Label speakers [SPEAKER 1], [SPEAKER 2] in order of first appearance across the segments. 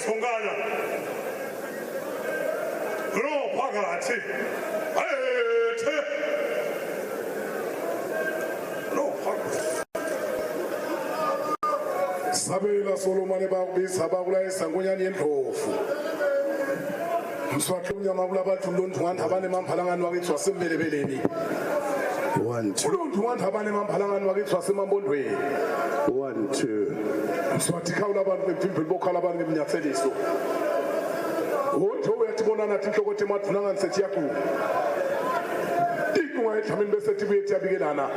[SPEAKER 1] songana lo phakathi ayethe lo phakathi
[SPEAKER 2] Sabela Solomon bakubisa bakulayisa ngonyani yendlovu Mswathu unyama kulabathu lontu ngani abane mamphalangani wakithi wasembelebeleni
[SPEAKER 3] 1 2
[SPEAKER 2] Lontu ngani abane mamphalangani wakithi wasemambondweni
[SPEAKER 3] 1 2
[SPEAKER 2] Mswathi khawula abantu bemphimbo bokhala abantu ngemnyatheliso Wonke uyathi bona nathi inhloko ethi maduna ngani sethi yakula Ikunga ethamini bese thibuye eyabikelana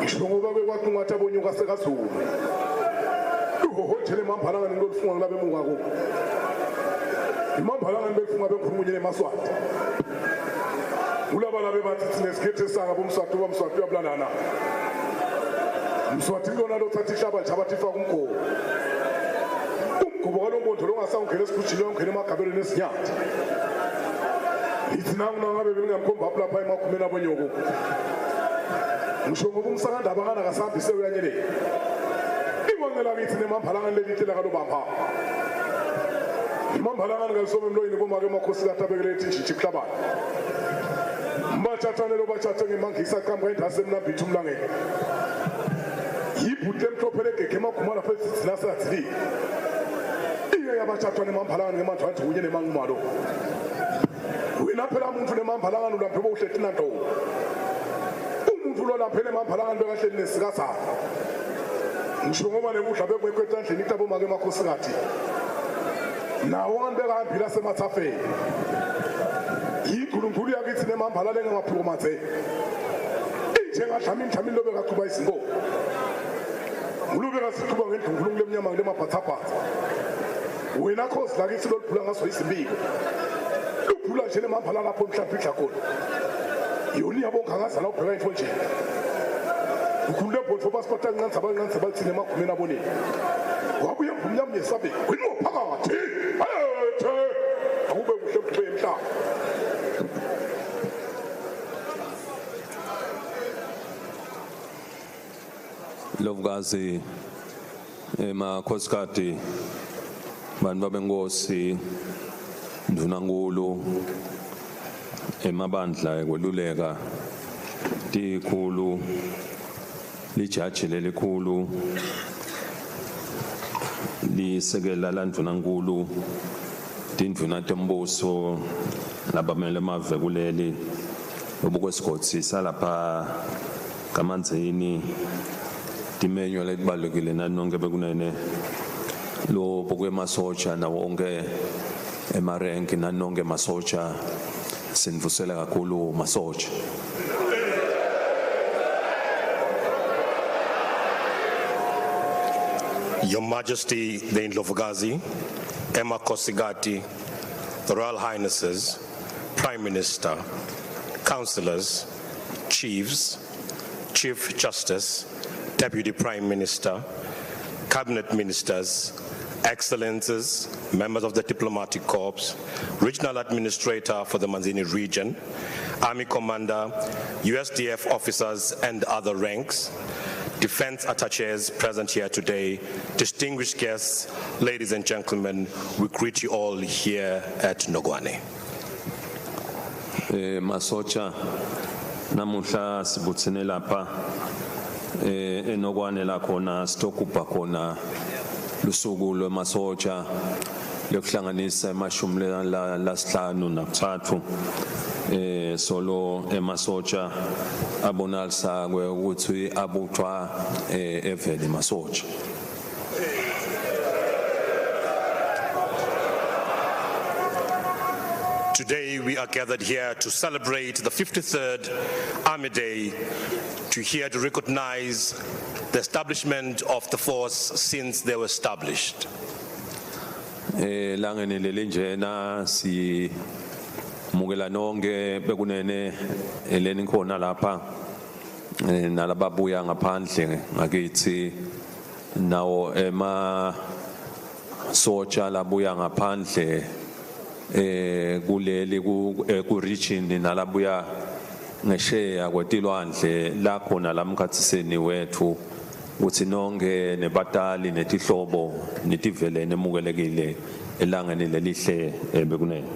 [SPEAKER 2] Ngisho ngoba bekwathi ungathi abonyuka sekazulu Hothele mamphalangani ngolufunga nglabe emungako Imambhalangani befunga bekhulumunye eMaswati Ulaba labe bathi sinesikhethe sanga bomswati bomswati uyablanana Mswathi lona lo thatha ihlaba chabathi faka umgobo Umgobo kwalombondlo lo ngasawungena esikujini yongena emagabeleni esinyathi Ithi nangu ngabe bengamkhomba lapha emakhumeni abonyoko Ngisho ngoba umsakandaba kana kasambise uyanyelela Ingongela kithi nemambhalangani lelitela kalobamba Imambhalangani ngasome emloyini komake emakhosi kaTabekele ethi njiji kuhlabana Mbathathane lo bathathe ngemangisa qhamuka endase emnambithu umlangeni Yibhute emhlophe legege emakhuma lapha esithina sathi Iye yabathathwa nemambhalangani ngemandla wathi kunye nemangumalo Wena phela umuntu nemambhalangani ulambe bohletina nto Umuntu lo lapha nemambhalangani bekahleli nesikasa Ngisho ngoba nekudla bekwekwetha endlini kitabo make emakhosi kathi Nawan bekahambila semathafeni Yinkulunkulu yakithi nemambhala lengamaphiko mathe Njengadlamini lobe kaquba izingo Ulube ngasiquba ngendlunkulu lemnyama ngemaphathaphatha Wena khosi lakithi loluphula ngaso izimbiko Luphula nje nemambhala lapho mhlawumbe idla khona Yoni yabonga ngazala ubheka into nje Ukhulule botho passport ancanza abancanza bathi nemakhumeni abonile Wabuye ngumnyama yesabe kwinqo phakathi ayethe akube kuhle kuhle emhlaba
[SPEAKER 4] Lovukazi emakhosikazi bantu babenkosi ndunankulu emabandla ekweluleka tikhulu lijaji lelikhulu lisekela landvunankulu tindvuna tembuso labamele emave kuleli obukwesigotsi salapha kamanzini timenyo letibalulekile nanonke bekunene lo bokwemasotsha nawo onke emarenki nanonke masotsha sinvusela kakhulu masotsha
[SPEAKER 5] Your Majesty the Ndlovukazi, Emakhosikati, the Royal Highnesses, Prime Minister, Councillors, Chiefs, Chief Justice, Deputy Prime Minister, Cabinet Ministers, Excellencies, members of the Diplomatic Corps, Regional Administrator for the Manzini region, Army Commander, USDF officers and other ranks, Defense attaches present here today, distinguished guests, ladies and gentlemen, we greet you all here at Nogwane.
[SPEAKER 4] Masocha namuhla sibuthene lapha eNogwane la khona sitokupha khona lusuku lwemasocha lokuhlanganisa emashumi lasihlanu nakuthatu solo emasocha abonalisa ukuthi abuthwa evele masocha
[SPEAKER 5] Today we are gathered here to celebrate the 53rd Army Day, to recognize the establishment of the force since they were established.
[SPEAKER 4] Langeni lelinjena si mukela nonke bekunene eleni khona lapha nalababuya ngaphandle ngakithi nawo ema socha labuya ngaphandle kuleli ku region nalabuya ngesheya kwetilwandle la khona lamkhathiseni wethu uthi nonke nebatali netihlobo nitivelene emukelekile elangeni lelihle bekunene.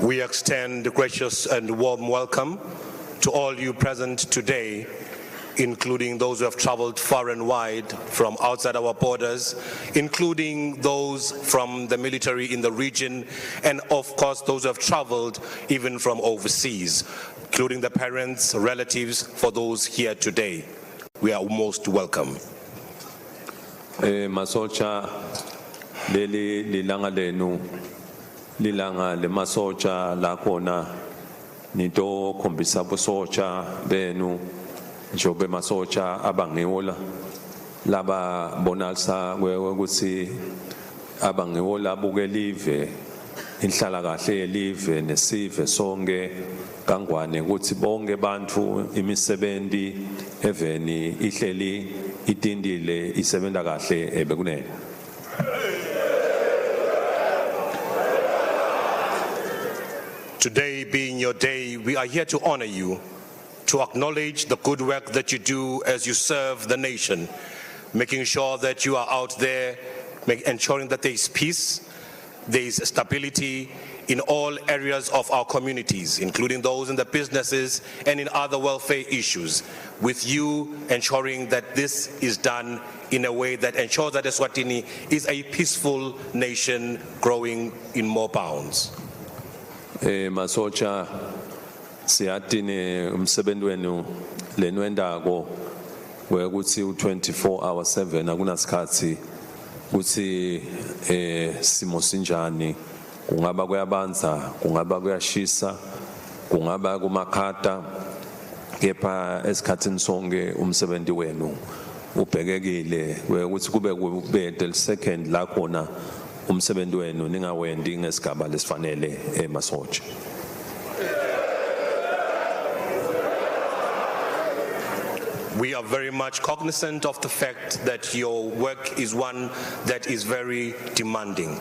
[SPEAKER 5] We extend a gracious and warm welcome to all you present today, including those who have traveled far and wide from outside our borders, including those from the military in the region, and of course those who have traveled even from overseas, including the parents, relatives, for those here today. We are most welcome.
[SPEAKER 4] Masocha leli lilanga lenu lilanga le masocha la khona nito khombisa bosocha benu njobe masocha abangiwola laba bonalisa ukuthi abangiwola buke live inhlala kahle yelive nesive sonke kangwane ukuthi bonke bantu imisebenzi eveni ihleli itindile isebenza kahle bekunene.
[SPEAKER 5] Today being your day, we are here to honor you, to acknowledge the good work that you do as you serve the nation, making sure that you are out there, ensuring that there is peace, there is stability in all areas of our communities, including those in the businesses and in other welfare issues, with you ensuring that this is done in a way that ensures that Eswatini is a peaceful nation growing in more bounds.
[SPEAKER 4] Masocha siyatini umsebenzi wenu lenwendako wekuthi u24/7 akunasikhathi ukuthi simo sinjani, kungaba kuyabanza, kungaba kuyashisa, kungaba kumakhata, kepha esikhathini sonke umsebenzi wenu ubhekekile ukuthi kube the second la khona umsebenzi wenu ningawendi ngesigaba lesifanele emasotsha.
[SPEAKER 5] We are very much cognizant of the fact that your work is one that is very demanding,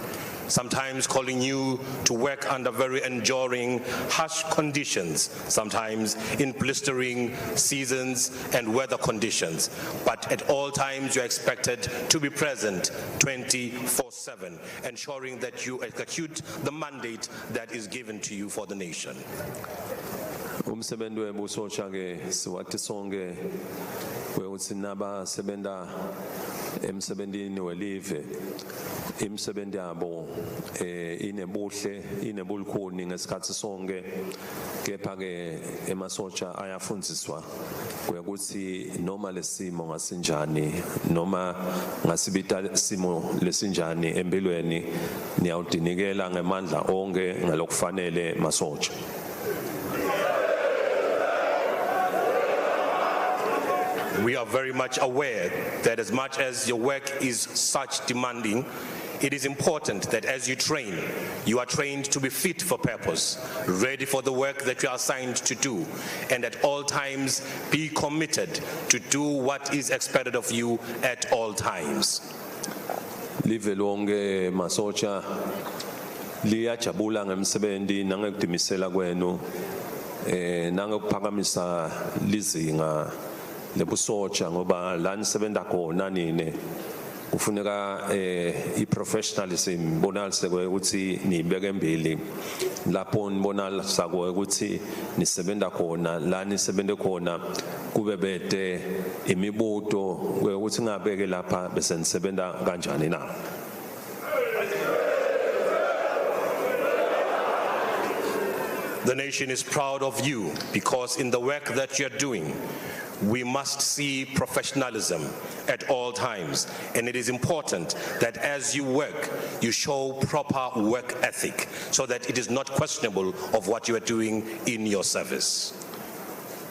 [SPEAKER 5] sometimes calling you to work under very enduring, harsh conditions, sometimes in blistering seasons and weather conditions. But at all times you're expected to be present 24/7, ensuring that you execute the mandate that is given to you for the nation.
[SPEAKER 4] Umsebenzi webusotsha ke siwathi sonke ukuthi naba sebenta emsebenzini welive imisebenzi yabo inebuhle inebulukhuni ngesikhathi sonke, kepha ke emasotsha ayafundziswa ukuthi noma lesimo ngasinjani noma ngasibita simo lesinjani empilweni niyawudinikela ngemandla onke ngalokufanele masotsha.
[SPEAKER 5] We are very much aware that as much as your work is such demanding, it is important that as you train, you are trained to be fit for purpose, ready for the work that you are assigned to do, and at all times be committed to do what is expected of you at all times.
[SPEAKER 4] Live lonke masotsha liyajabula ngemsebenzi nangekudimisela kwenu nangekuphakamisa lizinga lebusotsha ngoba la nisebenza khona nini kufuneka iprofessionalism bonalise ukuthi nibeke embili lapho nibonalisa ukuthi nisebenza khona la nisebente khona kube bede imibuto ukuthi ngabeke lapha bese nisebenza kanjani na.
[SPEAKER 5] The nation is proud of you because in the work that you're doing, we must see professionalism at all times, and it is important that as you work, you show proper work ethic so that it is not questionable of what you are doing in your service.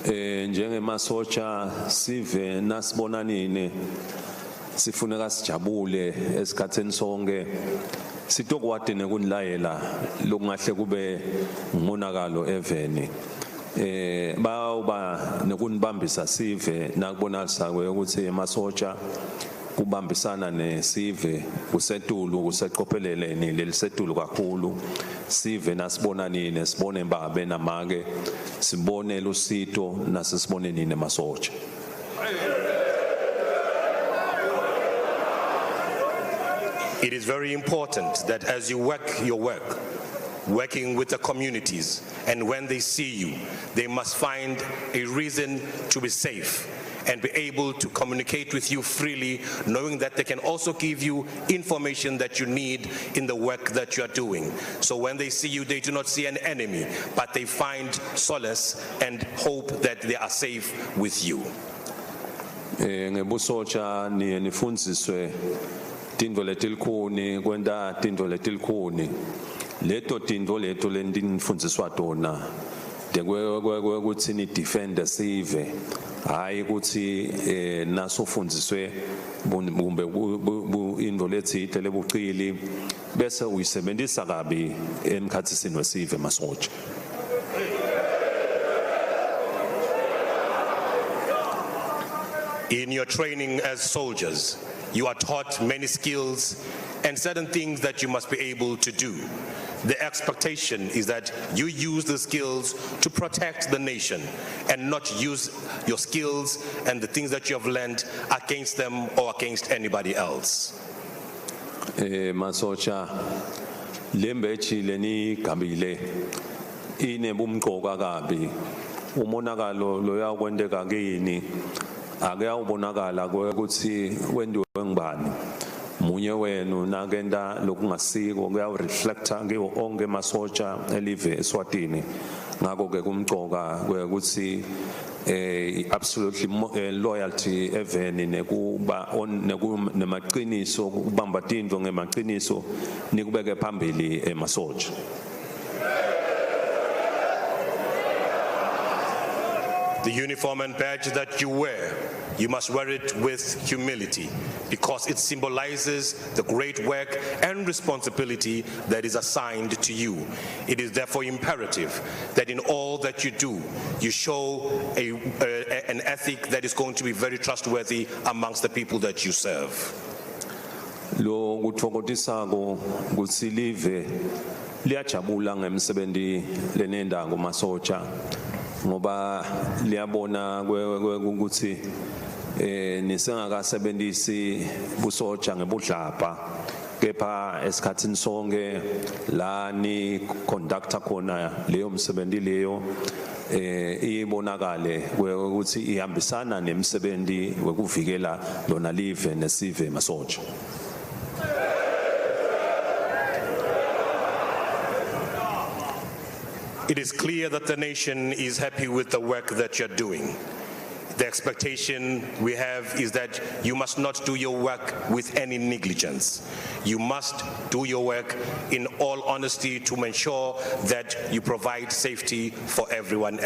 [SPEAKER 4] Njengemasotsha sive nasibona nini sifuneka sijabule esikhatheni sonke sitokwadi nekunilayela lokungahle kube umonakalo eveni bawuba nekunibambisa sive nakubonalisa ukuthi emasotsha kubambisana nesive kusetulu kuseqopheleleni lelisetulu kakhulu sive nasibona nini sibone mbabe namake sibone lusito nasisibone nini masotsha.
[SPEAKER 5] It is very important that as you work your work, working with the communities, and when they see you, they must find a reason to be safe and be able to communicate with you freely, knowing that they can also give you information that you need in the work that you are doing. So when they see you, they do not see an enemy, but they find solace and hope that they are safe with you.
[SPEAKER 4] Ngebusotsha nifundziswe tintfo letilikhuni kwenta tintfo letilikhuni leto tintfo leto lenifundziswa tona ukuthi ni defend sive hayi ukuthi nasofundziswe kumbe intfo letsite lebucili bese uyisebenzisa kabi emkhatsisini wesive masotsha.
[SPEAKER 5] In your training as soldiers, you are taught many skills and certain things that you must be able to do. The expectation is that you use the skills to protect the nation and not use your skills and the things that you have learned against them or against anybody else.
[SPEAKER 4] Masotsha lembechi leni gabile inebumqoka kabi umonakalo loya kwendeka kini ake awubonakala ukuthi wendiwe ngibani munye wenu nakenda lokungasiko kuyareflecta ngiwo onke masotsha elive eSwatini ngakho ke kumqoka ukuthi absolutely loyalty eveni nekuba nemaqiniso kubamba tindvo ngemaqiniso nikubeke phambili emasotsha.
[SPEAKER 5] The uniform and badge that you wear, you must wear it with humility because it symbolizes the great work and responsibility that is assigned to you. It is therefore imperative that in all that you do, you show an ethic that is going to be very trustworthy amongst the people that you serve.
[SPEAKER 4] Lo kuthokotisako kutsi live liyajabula ngemsebenzi lenenda ngomasotsha ngoba liyabona ukuthi nisengakasebenzisi busotsha ngebudlapha kepha esikhatsini sonke la ni conductor khona leyo msebenzi leyo ibonakale ukuthi ihambisana nemsebenzi wekuvikela lona live nesive masotsha.
[SPEAKER 5] It is clear that the nation is happy with the work that you're doing. The expectation we have is that you must not do your work with any negligence. You must do your work in all honesty to ensure that you provide safety for everyone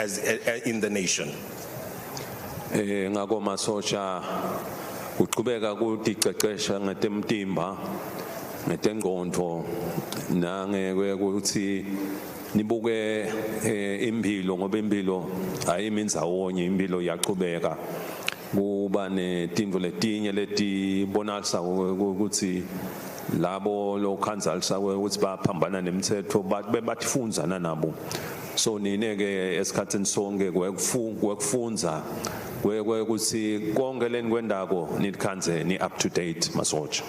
[SPEAKER 5] in the nation.
[SPEAKER 4] Ngako masotsha kuqhubeka kudiqeqesha ngetemtimba ngetengqondo nange ukuthi nibuke impilo ngoba impilo ayimindawonye impilo iyaqhubeka kuba netindvo letinye letibonakala ukuthi labo lokhanzalisa ukuthi baphambana nemithetho bathifundzana nabo so nineke esikhatsini sonke kwekufundza kwekuthi konke leni kwendako nikhanze ni up to date masotsha.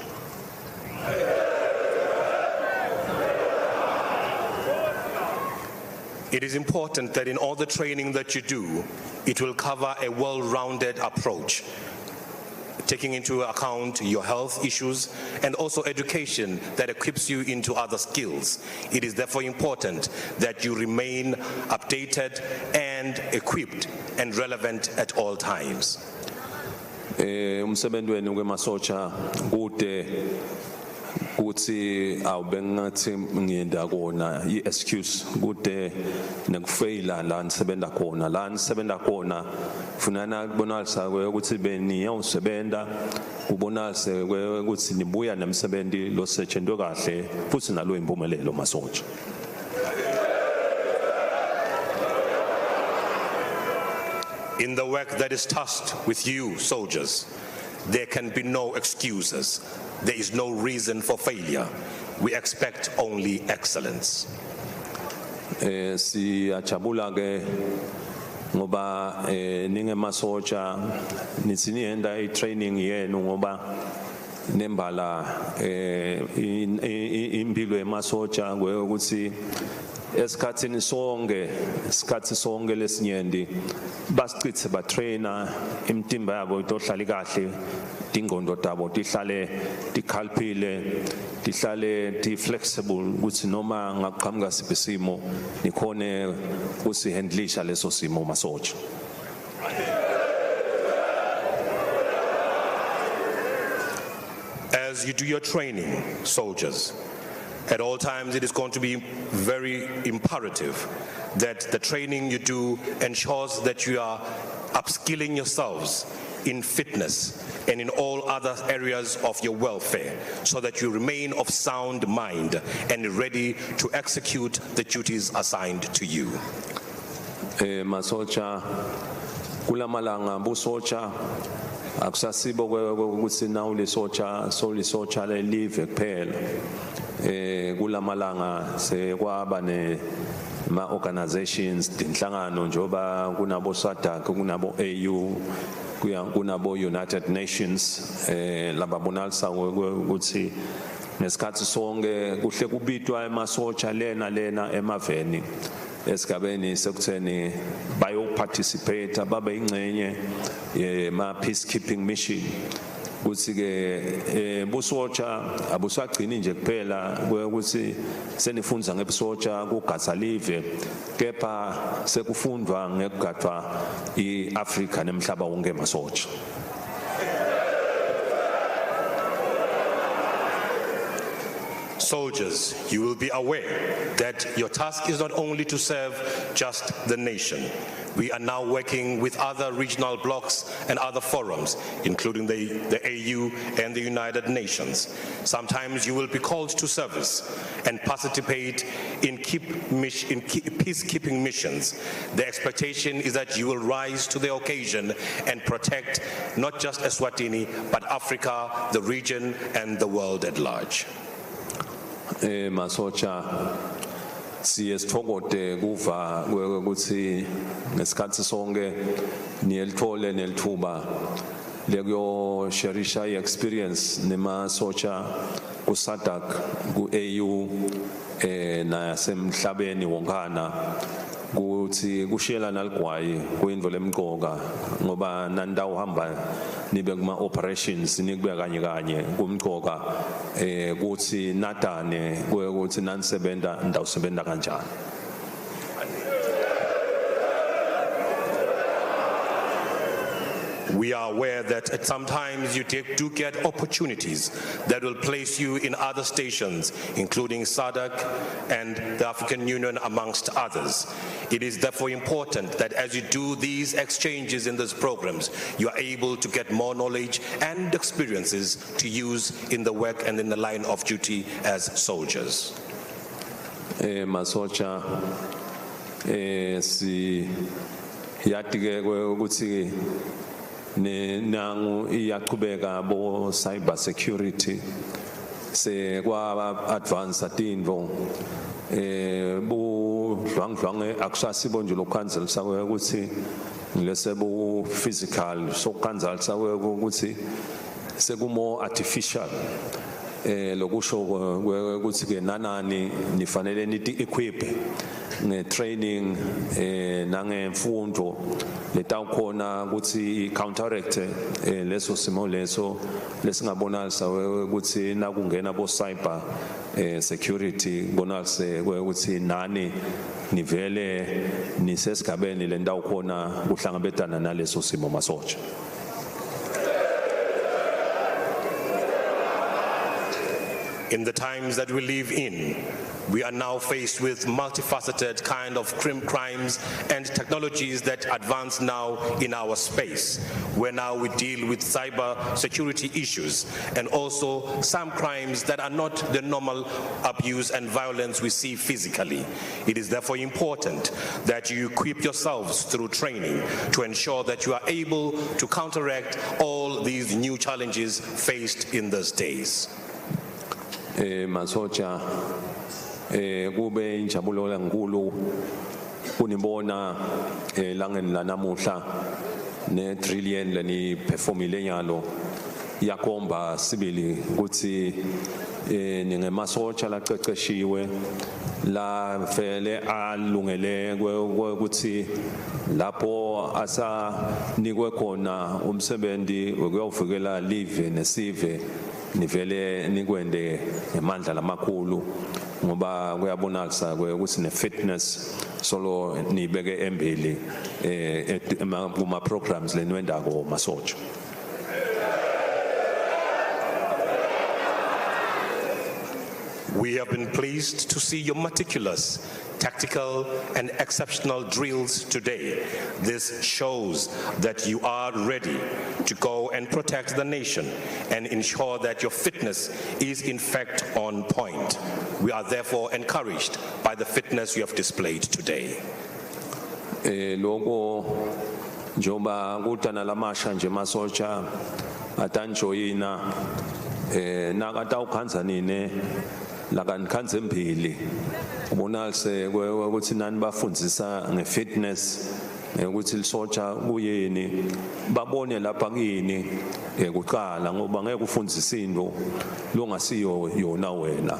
[SPEAKER 5] It is important that in all the training that you do, it will cover a well-rounded approach, taking into account your health issues and also education that equips you into other skills. It is therefore important that you remain updated and equipped and relevant at all times.
[SPEAKER 4] Umsebenzi wenu kwemasotsha kude kuthi awubengathi ngiyenda kona i-excuse kude nekufeyila la nisebenza khona funana kubonakala ukuthi beniyawusebenza kubonakala ukuthi nibuya nemsebenzi losetshenzwe kahle futhi nalo impumelelo masotsha.
[SPEAKER 5] In the work that is tasked with you, soldiers, there can be no excuses. There is no reason for failure. We expect only excellence.
[SPEAKER 4] Siyajabula ke ngoba ningemasotsha nithi nihenda i-training yenu ngoba nembala impilo yemasotsha ukuthi esikhathini sonke lesinyendi basichithe batrainer imtimba yabo itohlala kahle ingqondo zabo tihlale tikhaliphile tihlale ti-flexible ukuthi noma ngaqhamuka siphi isimo nikhone ukusihandlisha leso simo masotsha.
[SPEAKER 5] As you do your training, soldiers, at all times it is going to be very imperative that the training you do ensures that you are upskilling yourselves in fitness and in all other areas of your welfare, so that you remain of sound mind and ready to execute the duties assigned to you.
[SPEAKER 4] Masotsha kulamalanga busotsha akusasibo ukuthi nawu lisotsha lelive kuphela kulamalanga sekwaba ma organizations dinhlangano njoba kunabo SADC kunabo AU kunabo United Nations lababonalisa ukuthi nesikhathi sonke kuhle kubitwa emasotsha lena emaveni esigabeni sekutheni bayo participate babe ingcenye ma peacekeeping mission ukuthi ke busotsha abusagcini nje kuphela ukuthi senifundza ngebusotsha kuGazalive kepha sekufundwa ngekugadwa iAfrica nemhlaba wonke masotsha.
[SPEAKER 5] Soldiers, you will be aware that your task is not only to serve just the nation. We are now working with other regional blocs and other forums, including the AU and the United Nations. Sometimes you will be called to service and participate in peacekeeping missions. The expectation is that you will rise to the occasion and protect not just Eswatini, but Africa, the region, and the world at large.
[SPEAKER 4] Masotsha siyesithokoze kuva ukuthi nesikhathi sonke niyelithole nelithuba lekuyo sharisha i-experience nemasotsha ku-SADC ku-AU nasemhlabeni wonkana ukuthi kushiyela naligwayi kuyinto lemqoka ngoba nandawo hamba nibe kuma operations nikube kanye kumqoka ukuthi natane ukuthi nanisebenta ndawusebenta kanjani.
[SPEAKER 5] We are aware that at sometimes you do get opportunities that will place you in other stations, including SADC and the African Union, amongst others. It is therefore important that as you do these exchanges in these programs, you are able to get more knowledge and experiences to use in the work and in the line of duty as soldiers.
[SPEAKER 4] Masotsha si yatike ukuthi nangu iyaqhubeka bo cyber security se kwa advance atinvo bu dlwangdlwange akusasibo nje lokukhanzela sakwe ukuthi lese bu physical sokukhanzela sakwe ukuthi sekumo artificial lokusho ukuthi ke nanani nifanele nithi equip nge-training nangemfundo letawukhona ukuthi counteract leso simo leso lesingabonalisa ukuthi nakungena bo cyber security bonalise ukuthi nani nivele nisesigabeni lentawukhona kuhlangabetana naleso simo masotsha.
[SPEAKER 5] In the times that we live in, we are now faced with multifaceted kind of crimes and technologies that advance now in our space, where now we deal with cyber security issues and also some crimes that are not the normal abuse and violence we see physically. It is therefore important that you equip yourselves through training to ensure that you are able to counteract all these new challenges faced in these days.
[SPEAKER 4] Masocha kube injabulo enkulu kunibona langeni lanamuhla ne trillion leni performile nyalo yakomba sibili ukuthi ningemasocha laqeqeshiwe la vele alungele ukuthi lapho asanikwe khona umsebenzi wokuyovikela live nesive nivele nikwende ngemandla lamakhulu ngoba kuyabonakala ukuthi ne fitness solo nibeke embili kuma programs lenwendako masocha.
[SPEAKER 5] We have been pleased to see your meticulous, tactical and exceptional drills today. This shows that you are ready to go and protect the nation and ensure that your fitness is in fact on point. We are therefore encouraged by the fitness you have displayed today.
[SPEAKER 4] Logo njoba kutana lamasha nje masocha atanjoyina nakata ukhanza nine lakankanze mbili ubonalise ukuthi nani bafundzisa ngefitness ukuthi lisocha kuyini babone lapha kini kuqala ngoba ngeke ufundise into longasiyo yona wena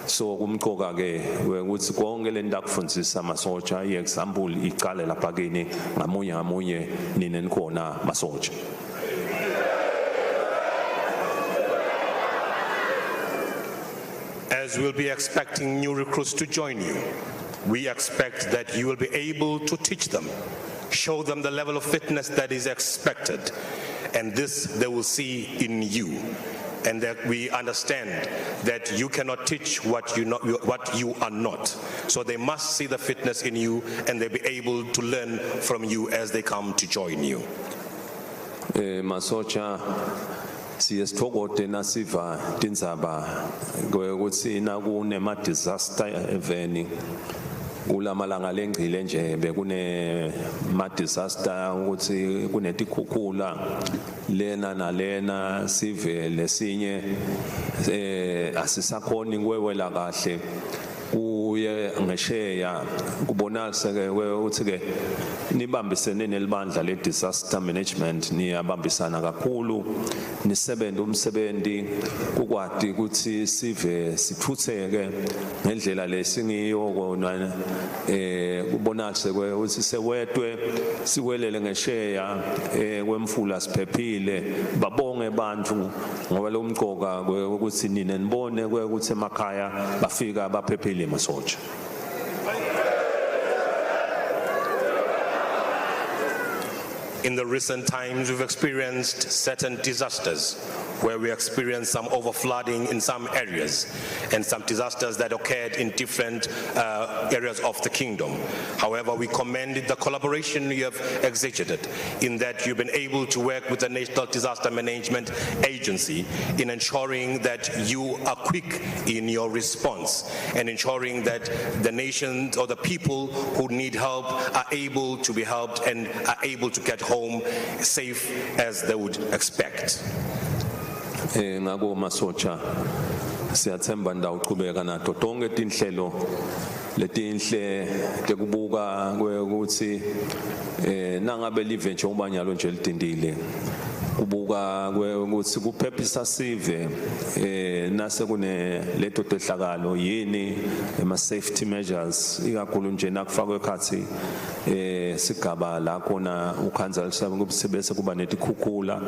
[SPEAKER 4] so kumqoka ke ukuthi konke lento akufundisa masocha iexample iqale lapha kini ngamunye nini nikhona masocha.
[SPEAKER 5] As we'll be expecting new recruits to join you, we expect that you will be able to teach them, show them the level of fitness that is expected, and this they will see in you, and that we understand that you cannot teach what you are not. So they must see the fitness in you, and they'll be able to learn from you as they come to join you.
[SPEAKER 4] Masocha siyesithokoze nasiva tindzaba ukuthi nakune disaster event kulamalanga lengcile nje bekune disaster ukuthi kunetikhukhula lena nalena sive lesinye asisakhoni kwewela kahle kuye ngesheya kubonakala ke ukuthi ke nibambisene nelibandla le disaster management niyabambisana kakhulu nisebenza umsebenzi kukwadi ukuthi sive siphutheke ngendlela lesingiyo kona kubonakala ke ukuthi sewetwe siwelele ngesheya kwemfula siphephile babonge abantu ngoba lo mqoka ukuthi nine nibone ukuthi emakhaya bafika baphephile masocha.
[SPEAKER 5] In the recent times, we've experienced certain disasters where we experienced some overflooding in some areas and some disasters that occurred in different areas of the kingdom. However, we commend the collaboration you have executed in that you've been able to work with the National Disaster Management Agency in ensuring that you are quick in your response and ensuring that the nation or the people who need help are able to be helped and are able to get home safe as they would expect.
[SPEAKER 4] Ngako masocha siyathemba ndawuqhubeka nato tonke tinhlelo letinhle tekubuka ukuthi nangabe live nje ubanyalo nje lidindile kubuka ukuthi kuphephisa sive nase kune leto tehlakalo yini ema safety measures ikakhulu nje nakufakwe ekhathi sigaba la khona ukhanza lisaba kubisebese kuba netikhukhula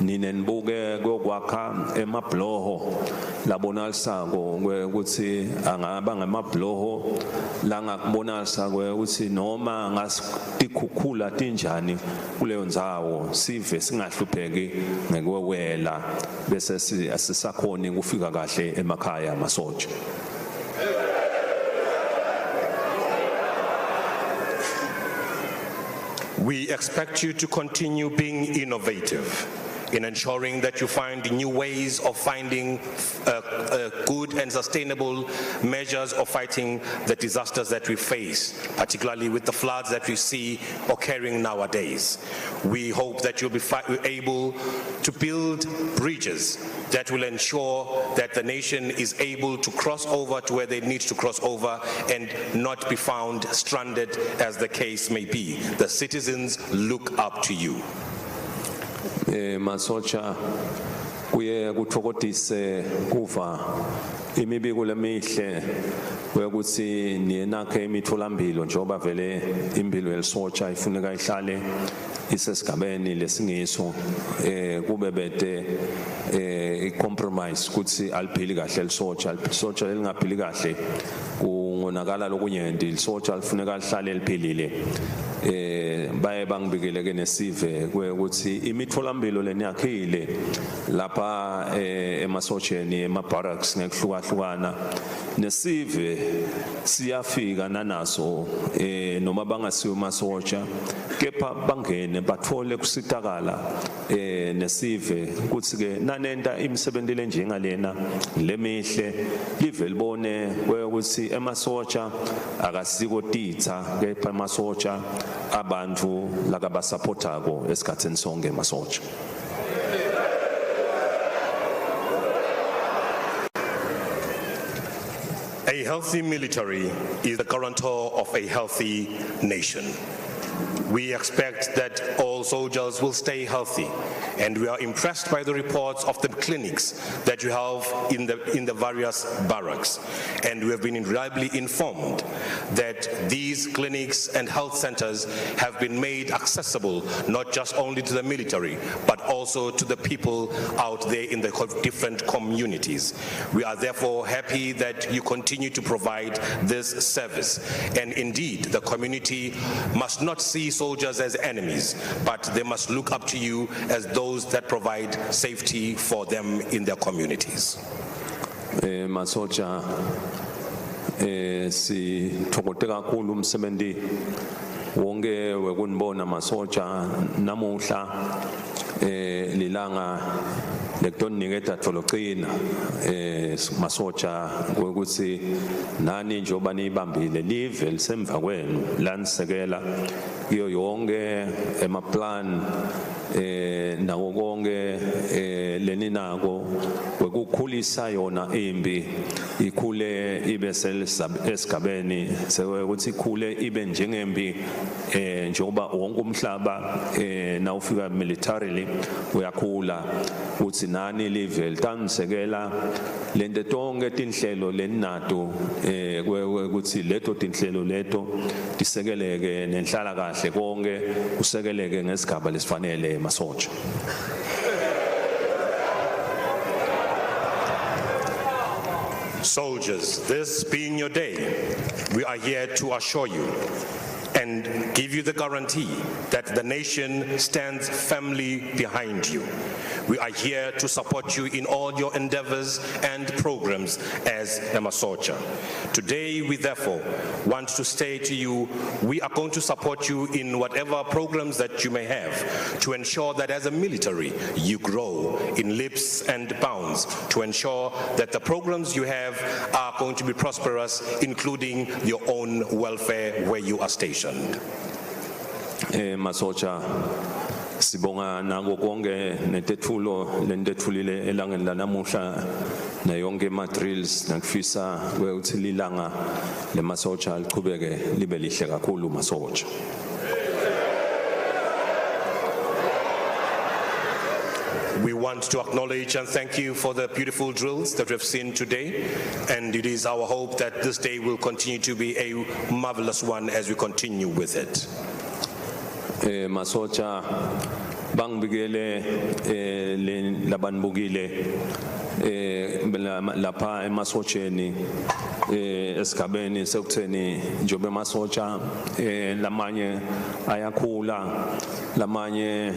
[SPEAKER 4] nine nibuke kokwakha emabloho labonalisako ukuthi angaba ngemabloho la ngakubonalisa ukuthi noma ngasikhukhula tinjani kuleyo ndzawo sive singahlupheki ngekuwela bese asisakhoni kufika kahle emakhaya masocha.
[SPEAKER 5] We expect you to continue being innovative in ensuring that you find new ways of finding good and sustainable measures of fighting the disasters that we face, particularly with the floods that we see occurring nowadays. We hope that you'll be able to build bridges that will ensure that the nation is able to cross over to where they need to cross over and not be found stranded, as the case may be. The citizens look up to you.
[SPEAKER 4] Masocha kuye kuthokozise kuva imibiko lemihle ukuthi niyenakhe imitholampilo njengoba vele impilo yelisotsha ifuneka ihlale isesigabeni lesingiso kube bede icompromise ukuthi aliphili kahle lisotsha lingaphili kahle kungonakala lokunyenti lisotsha lifuneka lihlale liphilile baye bangibikele ke nesive ukuthi imitholampilo leniyakhile lapha emasocheni emabarracks ngekuhlukahlukana nesive siyafika nanaso noma bangasiwe masocha kepha bangene bathole kusitakala nesive ukuthi ke nanenta imisebenzi lenjengalena lemihle live libone ukuthi emasocha akasiko titha kepha emasocha abantu lakabasupportako esikhatheni sonke emasocha.
[SPEAKER 5] A healthy military is the guarantor of a healthy nation. We expect that all soldiers will stay healthy, and we are impressed by the reports of the clinics that you have in the various barracks. And we have been reliably informed that these clinics and health centers have been made accessible not just only to the military, but also to the people out there in the different communities. We are therefore happy that you continue to provide this service. And indeed, the community must not see soldiers as enemies, but they must look up to you as those that provide safety for them in their communities.
[SPEAKER 4] Masocha si thokoteka kakhulu umsebenzi wonke wekunibona masocha namuhla lilanga lekutoniniketa tholocina masocha ukuthi nani njoba nibambile live lisemva kwenu lanisekela kuyo yonke emaplan nawo konke leninako wekukhulisa yona impi ikhule ibe esigabeni sekuthi ikhule ibe njengempi njengoba wonke umhlaba nawufika militarily uyakhula uthi nani live litanisekela lento tonke tinhlelo leninato ukuthi leto tinhlelo leto tisekeleke nenhlala kahle konke kusekeleke ngesigaba lesifanele masocha.
[SPEAKER 5] Soldiers, this being your day, we are here to assure you and give you the guarantee that the nation stands firmly behind you. We are here to support you in all your endeavors and programs as a Masocha. Today, we therefore want to say to you, we are going to support you in whatever programs that you may have to ensure that as a military, you grow in leaps and bounds, to ensure that the programs you have are going to be prosperous, including your own welfare where you are stationed.
[SPEAKER 4] Masocha sibonga nako konke netethulo lentethulile elangeni lanamuhla nayonke ma drills nakufisa ukuthi lilanga lemasocha liqhubeke libe lihle kakhulu masocha.
[SPEAKER 5] We want to acknowledge and thank you for the beautiful drills that we've seen today, and it is our hope that this day will continue to be a marvelous one as we continue with it.
[SPEAKER 4] Masocha bangibikele labanibukile lapha emasocheni esigabeni sekutheni njobe masocha lamanye ayakhula lamanye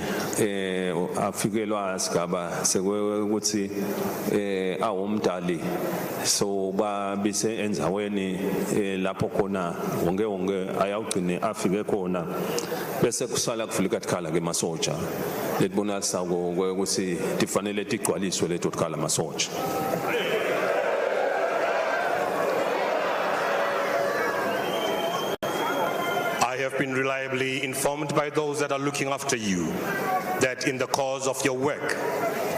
[SPEAKER 4] afikelwa isigaba sekuthi awumdali so babise enzaweni lapho khona wonke ayawugcine afike khona bese kusala kufika katikhala ke masocha letibonisa ukuthi tifanele tigcwaliswe leto tikhala masotsha.
[SPEAKER 5] I have been reliably informed by those that are looking after you that in the course of your work,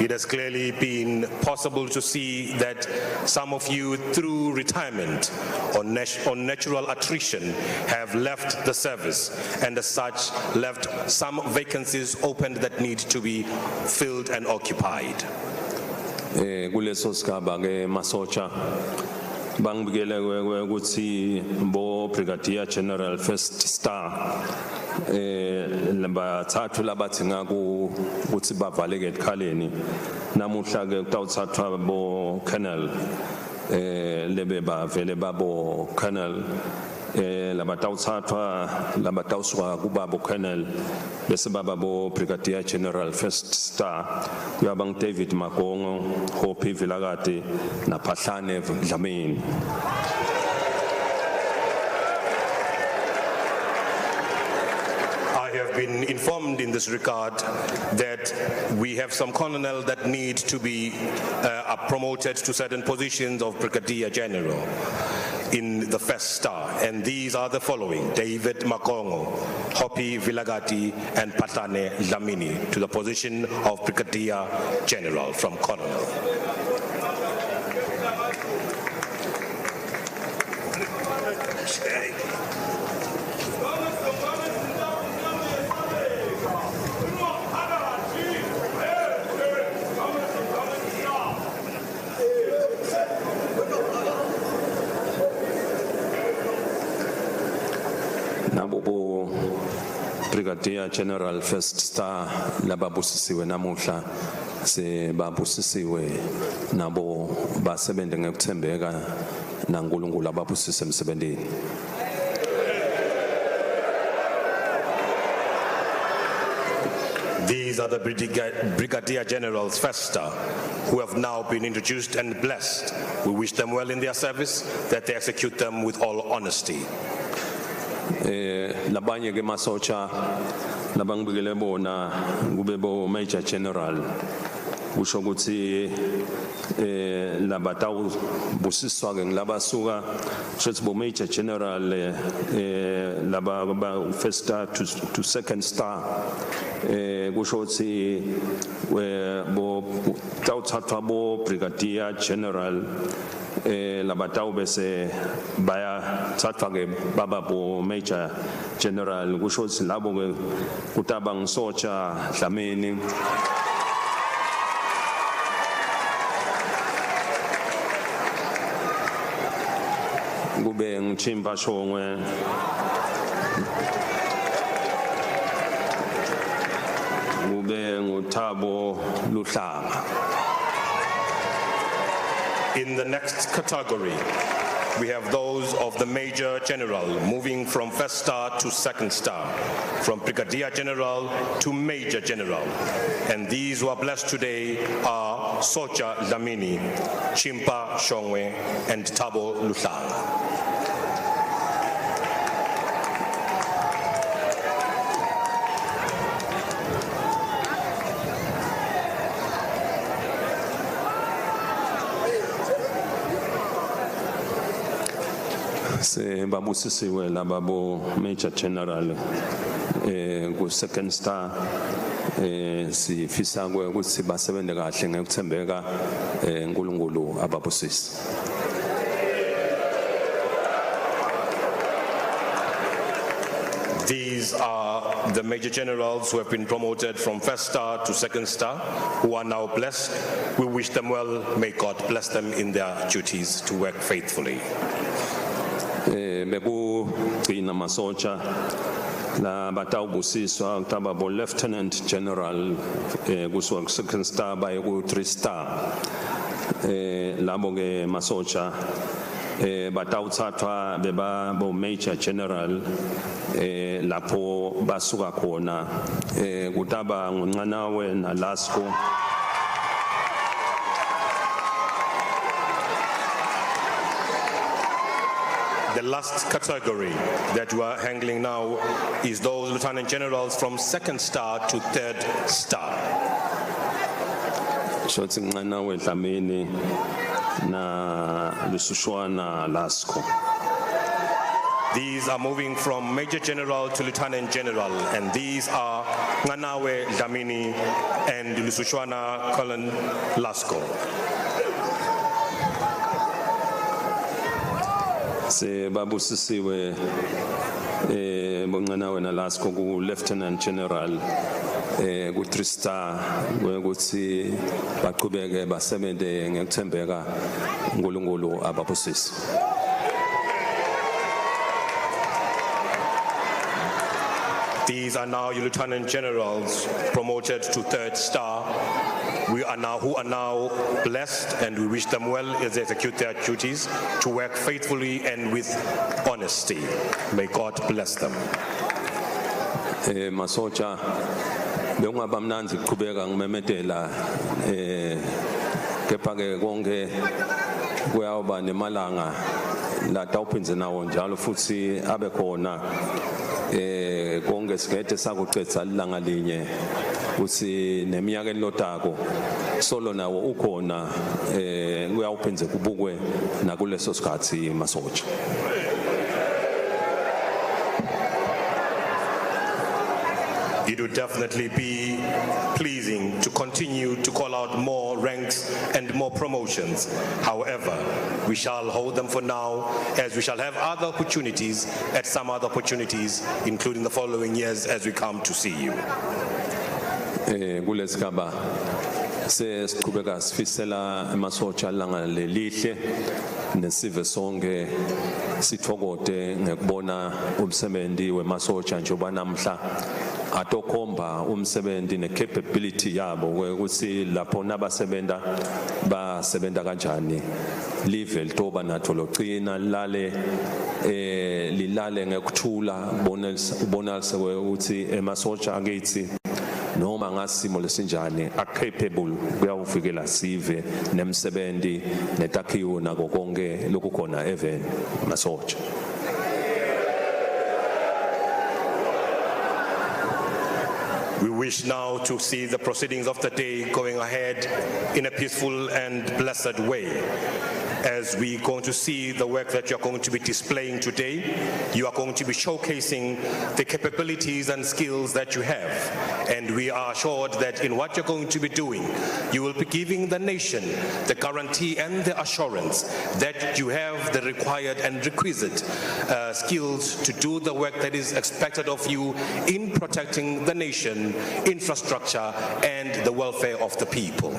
[SPEAKER 5] it has clearly been possible to see that some of you, through retirement or natural attrition, have left the service and as such left some vacancies open that need to be filled and occupied.
[SPEAKER 4] Kuleso sigaba ke masotsha bangibikele ukuthi bo Brigadier General First Star labathathu labathi ngaku ukuthi bavaleke ekhaleni namuhla ke kutawuthathwa bo Colonel lebe bavele babo Colonel labatawuthathwa labatawusuka kuba bo Colonel bese baba bo Brigadier General First Star kuyaba David Magongo Hope Vilakati na Phahlane Dlamini.
[SPEAKER 5] I have been informed in this regard that we have some colonel that need to be promoted to certain positions of Brigadier General in the First Star, and these are the following: David Makongo, Hopi Vilagati, and Phahlane Dlamini to the position of Brigadier General from Colonel.
[SPEAKER 4] Nabobo Brigadier General First Star lababusisiwe namuhla se babusisiwe nabo basebenze ngekuthembeka naNkulunkulu ababusise emsebenzini.
[SPEAKER 5] These are the Brigadier Generals First Star who have now been introduced and blessed. We wish them well in their service, that they execute them with all honesty.
[SPEAKER 4] Labanye ke masotsha labangibikele bona kube bo Major General kusho ukuthi labatawu busiswa ke ngilabasuka shothi bo Major General laba First Star to Second Star kusho ukuthi bo tawuthathwa bo Brigadier General labatawu bese baya thathwa ke baba bo Major General kusho ukuthi labo ke kutaba ngisotsha Dlamini kube ngichimba Shongwe kube nguThabo Luhlanga.
[SPEAKER 5] In the next category, we have those of the Major General moving from First Star to Second Star, from Brigadier General to Major General. And these who are blessed today are Socha Dlamini, Chimpa Shongwe, and Thabo Luhlanga.
[SPEAKER 4] Se babusisiwe lababo Major General ku Second Star sifisa ukuthi basebenze kahle ngekuthembeka uNkulunkulu ababusisi.
[SPEAKER 5] These are the Major Generals who have been promoted from First Star to Second Star, who are now blessed. We wish them well. May God bless them in their duties to work faithfully.
[SPEAKER 4] Bekugcina masotsha la batawubusiswa kutaba bo Lieutenant General kusuka Second Star baye ku 3 Star labo ke masotsha batawuthathwa beba bo Major General lapho basuka khona kutaba nguNcanawe naLasco
[SPEAKER 5] The The last category that we are handling now is those lieutenant generals from 2nd star to 3rd star.
[SPEAKER 4] Shothi Nqanawe Dlamini na Lusushwana Lasco.
[SPEAKER 5] These are moving from Major General to Lieutenant General, and these are Nqanawe Dlamini and Lusushwana Colin Lasco.
[SPEAKER 4] Se babusisiwe Nqanawe na Lasco ku Lieutenant General ku 3 star ukuthi baqhubeke basebenze ngekuthembeka uNkulunkulu ababusisi.
[SPEAKER 5] These are now your Lieutenant Generals promoted to 3rd star. Who are now blessed, and we wish them well as they execute their duties to work faithfully and with honesty. May God bless them.
[SPEAKER 4] Masocha bekungaba mnandi ukuqhubeka ngimemedela kepha ke konke kuyawuba nemalanga la tawuphinze nawo njalo futhi abe khona konke sigede sakuqedza ilanga linye uthi neminyaka elotako solo nawo ukhona kuyawuphinze kubukwe nakuleso sikhathi Masocha.
[SPEAKER 5] It would definitely be pleasing to continue to call out more ranks and more promotions. However, we shall hold them for now, as we shall have other opportunities at some other opportunities, including the following years as we come to see you.
[SPEAKER 4] Kulesigaba sesiqhubeka sifisela Masocha langa lelihle nesive sonke sithokote ngekubona umsebenzi weMasocha njengoba namhla atokhomba umsebenzi necapability yabo ukuthi lapho nabasebenza basebenta kanjani live litoba natho locina lilale ngekuthula ubonalise ukuthi eMasocha akithi noma ngasimo lesinjani capable kuyawufikela sive nemsebenzi netakhiwo nako konke lokukhona even Masocha.
[SPEAKER 5] We wish now to see the proceedings of the day going ahead in a peaceful and blessed way. As we're going to see the work that you're going to be displaying today, you are going to be showcasing the capabilities and skills that you have. And we are assured that in what you're going to be doing, you will be giving the nation the guarantee and the assurance that you have the required and requisite skills to do the work that is expected of you in protecting the nation, infrastructure, and the welfare of the people.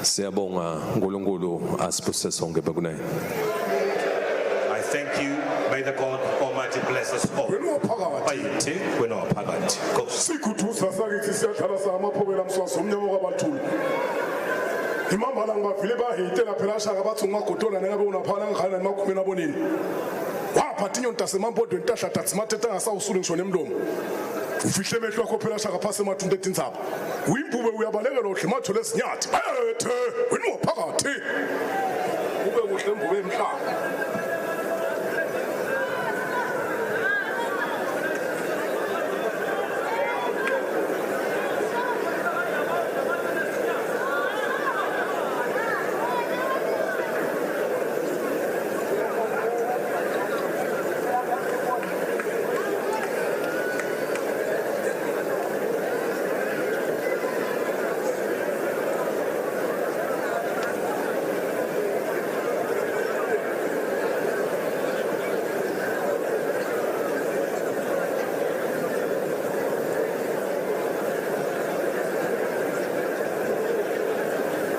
[SPEAKER 4] Siyabonga uNkulunkulu asibusise sonke bekunene.
[SPEAKER 5] I thank you. May the God Almighty bless us all. Bayithi wena waphakathi.
[SPEAKER 2] Sikuthusa sakithi siyadlala samaphokela mswaso umnyama kwabathula. Imambala ngibavile bahitela phela shaka bathi ungagodola nengabe unaphana ngihana emakhumi nabonini. Waphatha inyonta semampodweni tahla tathi mathetha ngasawusule ngisho nemlomo. Ufihle emehlo akho phela shaka phase emathunta etintsaba. Uyimbube uyabalekela ohle matho lesinyathi. Ethe wena waphakathi. Ube kuhle mbube emhlaba.